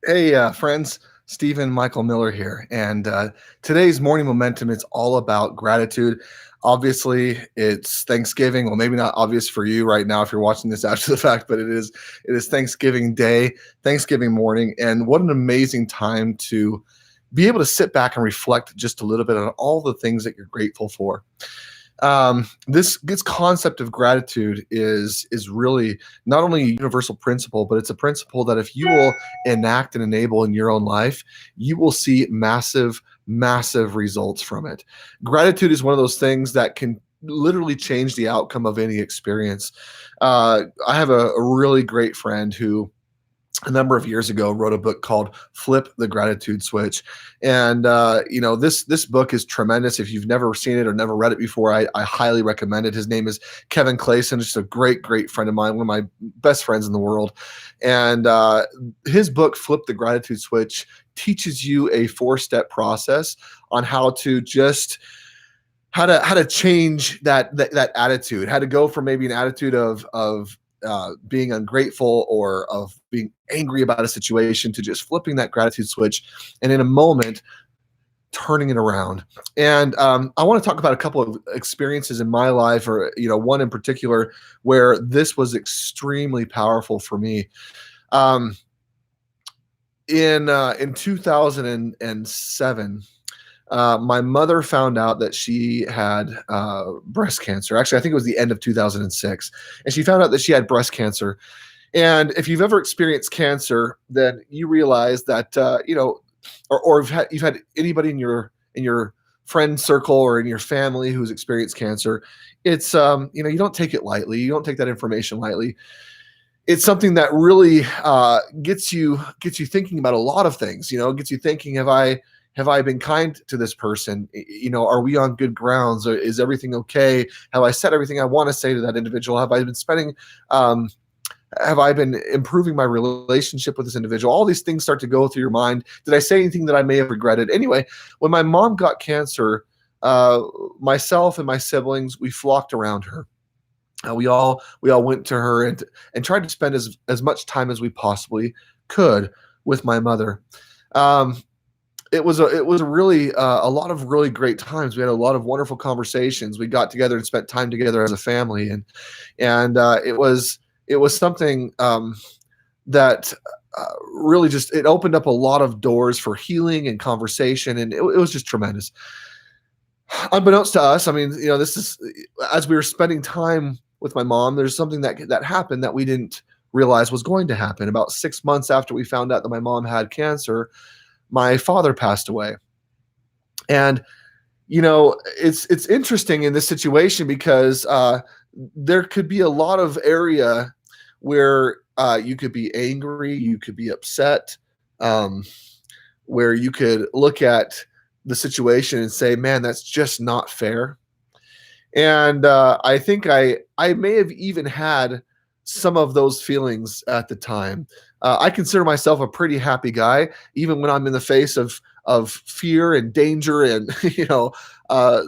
Hey, friends, Stephen Michael Miller here. And today's morning momentum is all about gratitude. Obviously, it's Thanksgiving. Well, maybe not obvious for you right now if you're watching this after the fact, but it is Thanksgiving Day, Thanksgiving morning, and what an amazing time to be able to sit back and reflect just a little bit on all the things that you're grateful for. This concept of gratitude is really not only a universal principle, but it's a principle that if you will enact and enable in your own life, you will see massive results from it. Gratitude is one of those things that can literally change the outcome of any experience. I have a really great friend who a number of years ago wrote a book called Flip the Gratitude Switch. And this book is tremendous. If you've never seen it or never read it before, I highly recommend it. His name is Kevin Clayson, just a great friend of mine, one of my best friends in the world. And his book Flip the Gratitude Switch teaches you a 4-step process on how to change that attitude, how to go from maybe an attitude of being ungrateful or of being angry about a situation to just flipping that gratitude switch and in a moment turning it around. And I want to talk about a couple of experiences in my life, or one in particular where this was extremely powerful for me. In 2007, my mother found out that she had breast cancer. Actually, I think it was the end of 2006. And she found out that she had breast cancer. And if you've ever experienced cancer, then you realize that, or you've had anybody in your friend circle or in your family who's experienced cancer. It's, you don't take it lightly. You don't take that information lightly. It's something that really gets you thinking about a lot of things. Gets you thinking, have I been kind to this person? Are we on good grounds? Or is everything okay? Have I said everything I want to say to that individual? Have I been improving my relationship with this individual? All these things start to go through your mind. Did I say anything that I may have regretted? Anyway, when my mom got cancer, myself and my siblings, we flocked around her. We all went to her and tried to spend as much time as we possibly could with my mother. It was really a lot of really great times. We had a lot of wonderful conversations. We got together and spent time together as a family, and it was something that really just it opened up a lot of doors for healing and conversation, and it was just tremendous. Unbeknownst to us, I mean, this is as we were spending time with my mom, there's something that happened that we didn't realize was going to happen. About 6 months after we found out that my mom had cancer, my father passed away. And it's interesting in this situation because there could be a lot of area where you could be angry, you could be upset, where you could look at the situation and say, man, that's just not fair. And I think I may have even had some of those feelings at the time. I consider myself a pretty happy guy, even when I'm in the face of fear and danger and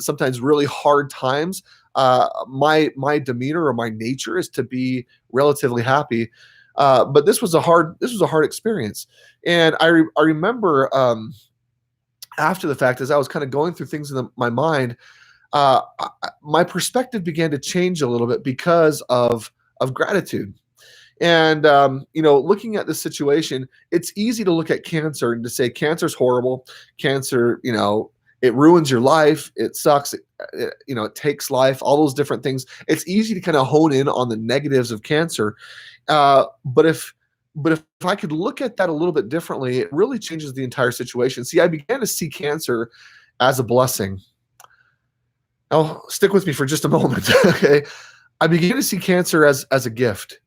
sometimes really hard times. My demeanor or my nature is to be relatively happy. But this was a hard experience, and I remember after the fact, as I was kind of going through things in my mind, my perspective began to change a little bit because of gratitude. And looking at this situation, it's easy to look at cancer and to say cancer's horrible. Cancer, it ruins your life. It sucks. It takes life. All those different things. It's easy to kind of hone in on the negatives of cancer. But if I could look at that a little bit differently, it really changes the entire situation. See, I began to see cancer as a blessing. Now, stick with me for just a moment, okay? I began to see cancer as a gift,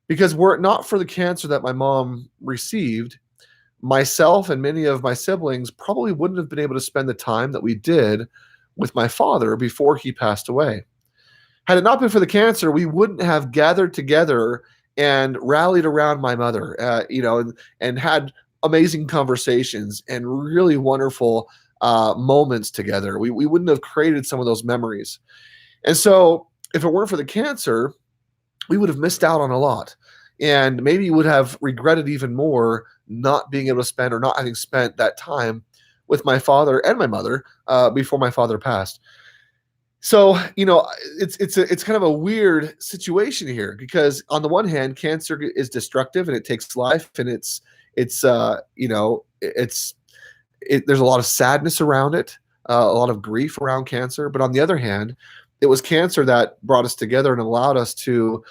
because were it not for the cancer that my mom received, myself and many of my siblings probably wouldn't have been able to spend the time that we did with my father before he passed away. Had it not been for the cancer, we wouldn't have gathered together and rallied around my mother, and had amazing conversations and really wonderful moments together. We wouldn't have created some of those memories. And so if it weren't for the cancer, we would have missed out on a lot. And maybe you would have regretted even more not being able to spend or not having spent that time with my father and my mother before my father passed. So, it's kind of a weird situation here because on the one hand, cancer is destructive and it takes life, and there's a lot of sadness around it, a lot of grief around cancer. But on the other hand, it was cancer that brought us together and allowed us to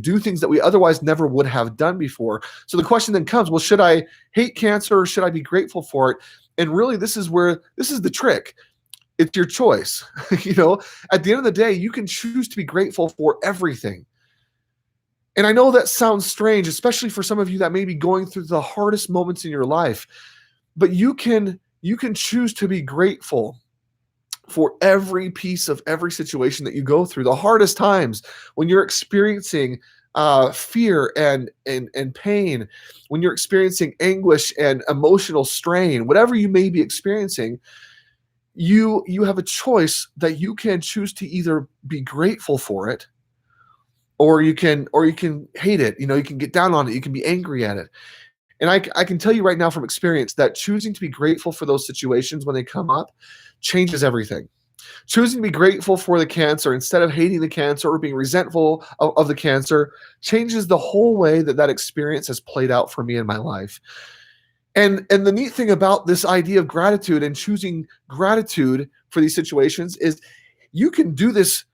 do things that we otherwise never would have done before. So the question then comes, well, should I hate cancer or should I be grateful for it? And really, this is the trick. It's your choice. At the end of the day, you can choose to be grateful for everything. And I know that sounds strange, especially for some of you that may be going through the hardest moments in your life, but you can choose to be grateful for every piece of every situation that you go through. The hardest times, when you're experiencing fear and pain, when you're experiencing anguish and emotional strain, whatever you may be experiencing, you have a choice that you can choose to either be grateful for it, or you can hate it. You can get down on it. You can be angry at it. And I can tell you right now from experience that choosing to be grateful for those situations when they come up changes everything. Choosing to be grateful for the cancer instead of hating the cancer or being resentful of the cancer changes the whole way that experience has played out for me in my life. And the neat thing about this idea of gratitude and choosing gratitude for these situations is you can do this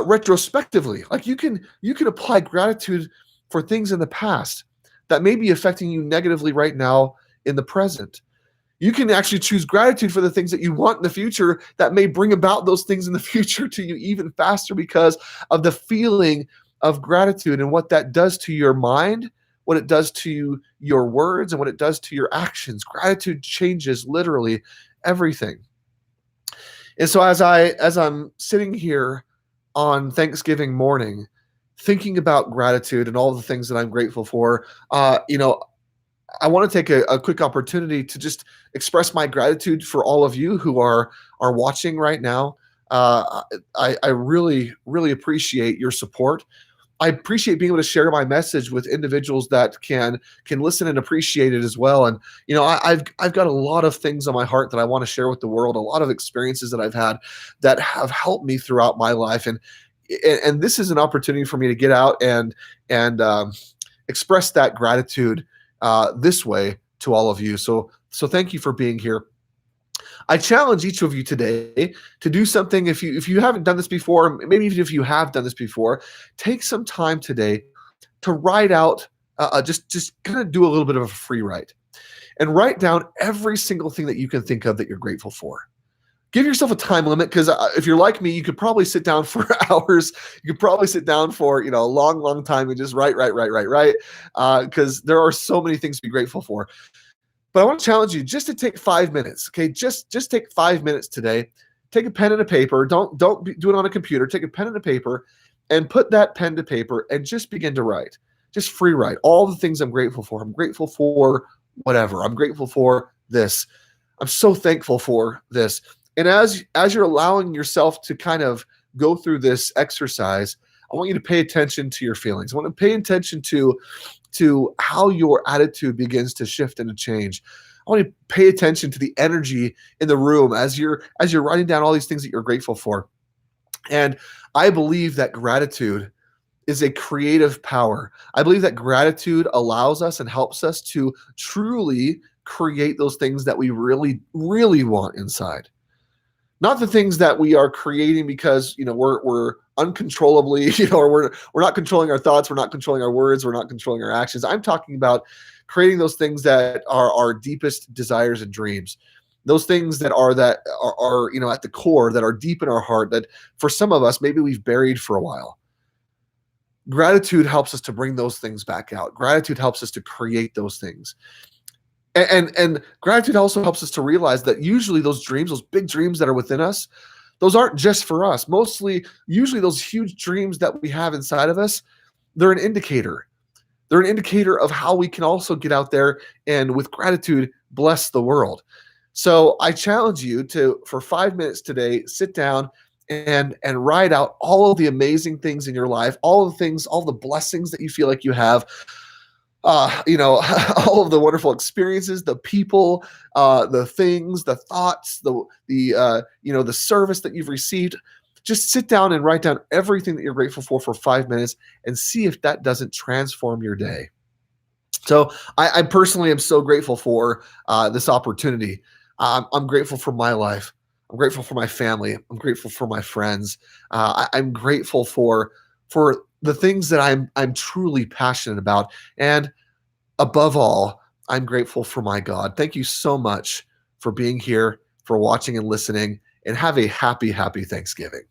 retrospectively. Like you can apply gratitude for things in the past that may be affecting you negatively right now in the present. You can actually choose gratitude for the things that you want in the future that may bring about those things in the future to you even faster because of the feeling of gratitude and what that does to your mind, what it does to your words, and what it does to your actions. Gratitude changes literally everything. And so as I'm sitting here on Thanksgiving morning, thinking about gratitude and all the things that I'm grateful for, I want to take a quick opportunity to just express my gratitude for all of you who are watching right now. I really, really appreciate your support. I appreciate being able to share my message with individuals that can listen and appreciate it as well. And I've got a lot of things on my heart that I want to share with the world. A lot of experiences that I've had that have helped me throughout my life, and this is an opportunity for me to get out and express that gratitude this way to all of you. So thank you for being here. I challenge each of you today to do something. If you haven't done this before, maybe even if you have done this before, take some time today to write out, just kind of do a little bit of a free write, and write down every single thing that you can think of that you're grateful for. Give yourself a time limit, because if you're like me, you could probably sit down for hours. You could probably sit down for a long time and just write, because there are so many things to be grateful for. But I want to challenge you just to take 5 minutes. Okay, just take 5 minutes today. Take a pen and a paper. Don't do it on a computer. Take a pen and a paper, and put that pen to paper and just begin to write. Just free write all the things I'm grateful for. I'm grateful for whatever. I'm grateful for this. I'm so thankful for this. And as you're allowing yourself to kind of go through this exercise, I want you to pay attention to your feelings. I want to pay attention to how your attitude begins to shift and to change. I want to pay attention to the energy in the room as you're writing down all these things that you're grateful for. And I believe that gratitude is a creative power. I believe that gratitude allows us and helps us to truly create those things that we really, really want inside. Not the things that we are creating because we're uncontrollably, or we're not controlling our thoughts, we're not controlling our words, we're not controlling our actions. I'm talking about creating those things that are our deepest desires and dreams. Those things that are at the core, that are deep in our heart, that for some of us maybe we've buried for a while. Gratitude helps us to bring those things back out. Gratitude helps us to create those things. And gratitude also helps us to realize that usually those dreams, those big dreams that are within us, those aren't just for us. Usually those huge dreams that we have inside of us, they're an indicator. They're an indicator of how we can also get out there and with gratitude, bless the world. So I challenge you to, for 5 minutes today, sit down and write out all of the amazing things in your life, all of the things, all the blessings that you feel like you have, all of the wonderful experiences, the people, the things, the thoughts, the service that you've received. Just sit down and write down everything that you're grateful for 5 minutes and see if that doesn't transform your day. So I personally am so grateful for this opportunity. I'm grateful for my life. I'm grateful for my family. I'm grateful for my friends. I'm grateful for the things that I'm truly passionate about. And above all, I'm grateful for my God. Thank you so much for being here, for watching and listening, and have a happy, happy Thanksgiving.